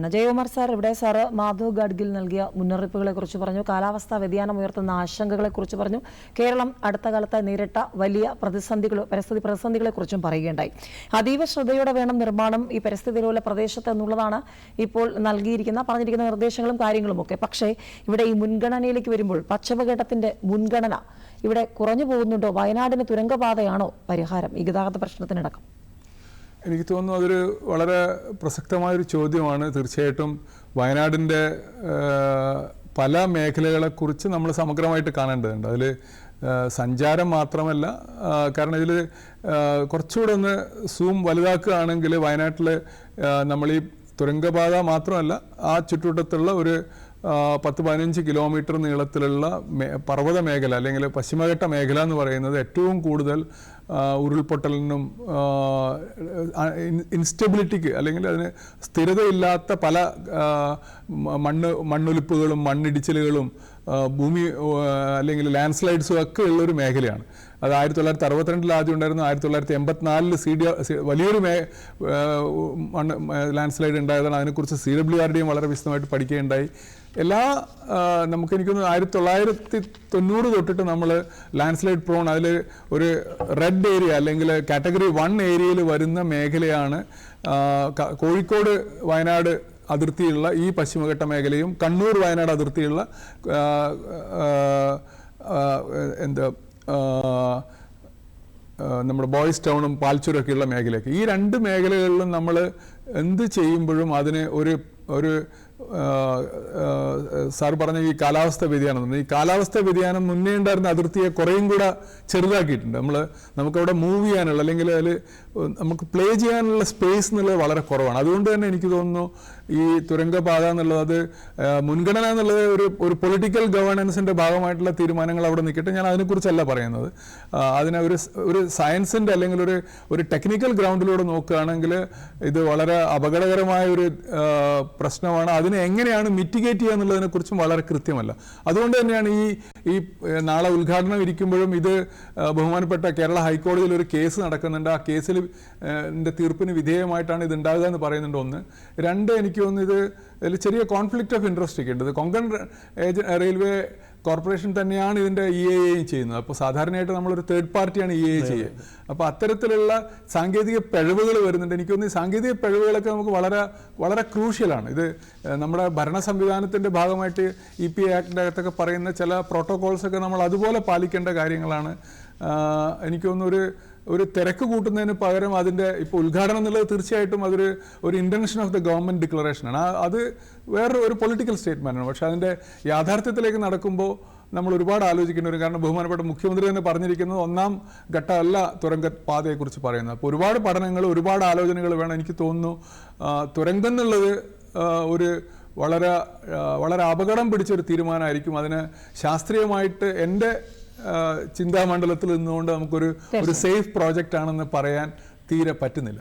ചേരുകയാണ്. ജയകുമാർ സാർ, ഇവിടെ സാറ് മാധവ് ഗാഡ്ഗിൽ നൽകിയ മുന്നറിയിപ്പുകളെക്കുറിച്ച് പറഞ്ഞു, കാലാവസ്ഥാ വ്യതിയാനം ഉയർത്തുന്ന ആശങ്കകളെക്കുറിച്ച് പറഞ്ഞു, കേരളം അടുത്ത കാലത്ത് നേരിട്ട വലിയ പരിസ്ഥിതി പ്രതിസന്ധികളെക്കുറിച്ചും പറയുകയുണ്ടായി. അതീവ ശ്രദ്ധയോടെ വേണം നിർമ്മാണം ഈ പരിസ്ഥിതിയിലുള്ള പ്രദേശത്ത് എന്നുള്ളതാണ് ഇപ്പോൾ പറഞ്ഞിരിക്കുന്ന നിർദ്ദേശങ്ങളും കാര്യങ്ങളുമൊക്കെ. പക്ഷേ ഇവിടെ ഈ മുൻഗണനയിലേക്ക് വരുമ്പോൾ പശ്ചിമഘട്ടത്തിന്റെ മുൻഗണന ഇവിടെ കുറഞ്ഞു പോകുന്നുണ്ടോ? വയനാടിന് തുരങ്കപാതയാണോ പരിഹാരം ഈ ഗതാഗത പ്രശ്നത്തിനടക്കം? എനിക്ക് തോന്നുന്നു അതൊരു വളരെ പ്രസക്തമായൊരു ചോദ്യമാണ്. തീർച്ചയായിട്ടും വയനാടിൻ്റെ പല മേഖലകളെക്കുറിച്ച് നമ്മൾ സമഗ്രമായിട്ട് കാണേണ്ടതുണ്ട്. അതിൽ സഞ്ചാരം മാത്രമല്ല, കാരണം ഇതിൽ കുറച്ചുകൂടെ ഒന്ന് സൂം വലുതാക്കുകയാണെങ്കിൽ വയനാട്ടിൽ നമ്മൾ ഈ തുരങ്കപാത മാത്രമല്ല, ആ ചുറ്റുവട്ടത്തുള്ള ഒരു 10-15 കിലോമീറ്റർ നീളത്തിലുള്ള പർവ്വത മേഖല അല്ലെങ്കിൽ പശ്ചിമഘട്ട മേഖല എന്ന് പറയുന്നത് ഏറ്റവും കൂടുതൽ ഉരുൾപൊട്ടലിനും ഇൻസ്റ്റബിലിറ്റിക്ക് അല്ലെങ്കിൽ അതിന് സ്ഥിരതയില്ലാത്ത പല മണ്ണൊലിപ്പുകളും മണ്ണിടിച്ചിലുകളും ഭൂമി അല്ലെങ്കിൽ ലാൻഡ് സ്ലൈഡ്സും ഒക്കെ ഉള്ളൊരു മേഖലയാണ്. അത് 1962 ആദ്യം ഉണ്ടായിരുന്നു. 1984 വലിയൊരു ലാൻഡ് സ്ലൈഡ് ഉണ്ടായതാണ്. അതിനെക്കുറിച്ച് CWRDയും വളരെ വിശദമായിട്ട് പഠിക്കുകയുണ്ടായി. എനിക്കൊന്ന് 1990 തൊട്ടിട്ട് നമ്മൾ ലാൻഡ് സ്ലൈഡ് പ്രോൺ, അതിൽ ഒരു റെഡ് ഏരിയ അല്ലെങ്കിൽ കാറ്റഗറി 1 ഏരിയയിൽ വരുന്ന മേഖലയാണ് കോഴിക്കോട് വയനാട് അതിർത്തിയുള്ള ഈ പശ്ചിമഘട്ട മേഖലയും കണ്ണൂർ വയനാട് അതിർത്തിയുള്ള നമ്മുടെ ബോയ്സ് ടൗണും പാൽച്ചൂരൊക്കെയുള്ള മേഖലയൊക്കെ. ഈ രണ്ട് മേഖലകളിലും നമ്മൾ എന്ത് ചെയ്യുമ്പോഴും അതിന് ഒരു സാർ പറഞ്ഞ ഈ കാലാവസ്ഥ വ്യതിയാനം, ഈ കാലാവസ്ഥ വ്യതിയാനം മുന്നേ ഉണ്ടായിരുന്ന അതിർത്തിയെ കുറേയും കൂടെ ചെറുതാക്കിയിട്ടുണ്ട്. നമുക്കവിടെ മൂവ് ചെയ്യാനുള്ള അല്ലെങ്കിൽ അതിൽ നമുക്ക് പ്ലേ ചെയ്യാനുള്ള സ്പേസ് എന്നുള്ളത് വളരെ കുറവാണ്. അതുകൊണ്ട് തന്നെ എനിക്ക് തോന്നുന്നു ഈ തുരങ്കപാത എന്നുള്ളത് അത് മുൻഗണന എന്നുള്ളത് ഒരു പൊളിറ്റിക്കൽ ഗവേണൻസിൻ്റെ ഭാഗമായിട്ടുള്ള തീരുമാനങ്ങൾ അവിടെ നിൽക്കട്ടെ. ഞാൻ അതിനെക്കുറിച്ചല്ല പറയുന്നത്. അതിനെ ഒരു സയൻസിൻ്റെ അല്ലെങ്കിൽ ഒരു ടെക്നിക്കൽ ഗ്രൗണ്ടിലൂടെ നോക്കുകയാണെങ്കിൽ ഇത് വളരെ അപകടകരമായ ഒരു പ്രശ്നമാണ്. അതിനെ എങ്ങനെയാണ് മിറ്റിഗേറ്റ് ചെയ്യുക എന്നുള്ളതിനെ കുറിച്ചും വളരെ കൃത്യമല്ല. അതുകൊണ്ട് തന്നെയാണ് ഈ നാളെ ഉദ്ഘാടനം ഇരിക്കുമ്പോഴും ഇത് ബഹുമാനപ്പെട്ട കേരള ഹൈക്കോടതിയിൽ ഒരു കേസ് നടക്കുന്നുണ്ട്. ആ കേസിൽ തീർപ്പിന് വിധേയമായിട്ടാണ് ഇത് ഉണ്ടാകുക എന്ന് പറയുന്നുണ്ട്. ഒന്ന്. രണ്ട്, എനിക്ക് തോന്നുന്നു ഇതിൽ ചെറിയ കോൺഫ്ലിക്റ്റ് ഓഫ് ഇൻട്രസ്റ്റ് ഒക്കെ ഉണ്ട്. കൊങ്കൺ റെയിൽവേ കോർപ്പറേഷൻ തന്നെയാണ് ഇതിൻ്റെ EAA ചെയ്യുന്നത്. അപ്പോൾ സാധാരണയായിട്ട് നമ്മളൊരു തേർഡ് പാർട്ടിയാണ് EAA ചെയ്യുക. അപ്പോൾ അത്തരത്തിലുള്ള സാങ്കേതിക പിഴവുകൾ വരുന്നുണ്ട്. എനിക്ക് തോന്നുന്നു ഈ സാങ്കേതിക പിഴവുകളൊക്കെ നമുക്ക് വളരെ വളരെ ക്രൂഷ്യലാണ്. ഇത് നമ്മുടെ ഭരണ സംവിധാനത്തിൻ്റെ ഭാഗമായിട്ട് EPA ആക്ടിൻ്റെ അകത്തൊക്കെ പറയുന്ന ചില പ്രോട്ടോകോൾസൊക്കെ നമ്മൾ അതുപോലെ പാലിക്കേണ്ട കാര്യങ്ങളാണ്. എനിക്ക് തോന്നുന്നു ഒരു തിരക്ക് കൂട്ടുന്നതിന് പകരം അതിൻ്റെ ഇപ്പോൾ ഉദ്ഘാടനം എന്നുള്ളത് തീർച്ചയായിട്ടും ഒരു ഇൻറ്റൻഷൻ ഓഫ് ദ ഗവൺമെൻറ് ഡിക്ലറേഷനാണ്. അത് വേറൊരു പൊളിറ്റിക്കൽ സ്റ്റേറ്റ്മെൻറ്റാണ്. പക്ഷേ അതിൻ്റെ യാഥാർത്ഥ്യത്തിലേക്ക് നടക്കുമ്പോൾ നമ്മൾ ഒരുപാട് ആലോചിക്കേണ്ടി വരും. കാരണം ബഹുമാനപ്പെട്ട മുഖ്യമന്ത്രി തന്നെ പറഞ്ഞിരിക്കുന്നത് 1ാം ഘട്ടമല്ല തുരങ്കപാതയെക്കുറിച്ച് പറയുന്നത്. അപ്പോൾ ഒരുപാട് പഠനങ്ങൾ, ഒരുപാട് ആലോചനകൾ വേണം. എനിക്ക് തോന്നുന്നു തുരങ്കം എന്നുള്ളത് വളരെ വളരെ അപകടം പിടിച്ചൊരു തീരുമാനമായിരിക്കും. അതിന് ശാസ്ത്രീയമായിട്ട് എൻ്റെ ചിന്താമണ്ഡലത്തിൽ നിന്നുകൊണ്ട് നമുക്കൊരു സേഫ് പ്രോജക്റ്റ് ആണെന്ന് പറയാൻ തീരെ പറ്റുന്നില്ല.